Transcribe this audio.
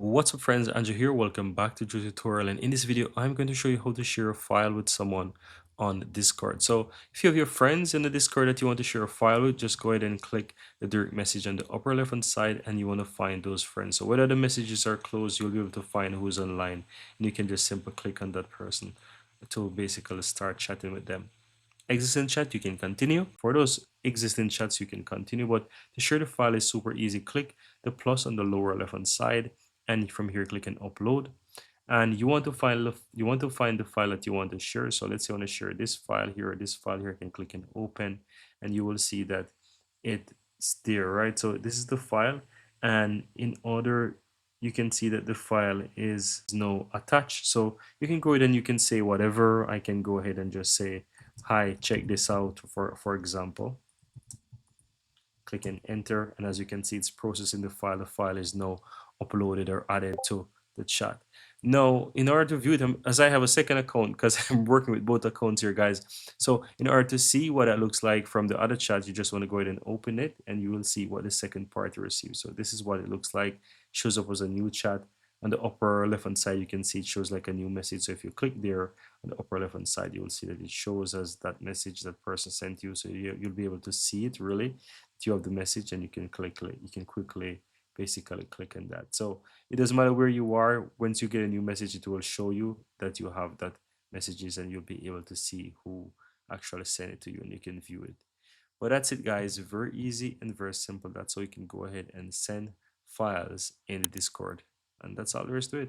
What's up friends, Andrew here. Welcome back to the tutorial, and in this video I'm going to show you how to share a file with someone on Discord. So if you have your friends in the Discord that you want to share a file with, just go ahead and click the direct message on the upper left hand side and you want to find those friends. So whether the messages are closed, you'll be able to find who's online, and you can just simply click on that person to basically start chatting with them. Existing chat, you can continue. For those existing chats, you can continue, but to share the file is super easy. Click the plus on the lower left hand side, and from here click on upload. And you want to find the file that you want to share. So let's say I want to share this file here or this file here. I can click on open, and you will see that it's there, right? So this is the file, and in order, you can see that the file is now attached. So you can go ahead and you can say whatever. I can go ahead and just say, hi, check this out, for example. Click and enter, and as you can see, it's processing the file. The file is now uploaded or added to the chat. Now, in order to view them, as I have a second account because I'm working with both accounts here, guys. So in order to see what it looks like from the other chat, you just want to go ahead and open it, and you will see what the second party receives. So this is what it looks like. Shows up as a new chat. On the upper left hand side, you can see it shows like a new message. So if you click there on the upper left hand side, you will see that it shows as that message that person sent you. So you'll be able to see it really. You have the message, and you can quickly basically click on that. So it doesn't matter where you are. Once you get a new message, it will show you that you have that messages, and you'll be able to see who actually sent it to you, and you can view it. But that's it, guys. Very easy and very simple. That's how you can go ahead and send files in the Discord, and that's all there is to it.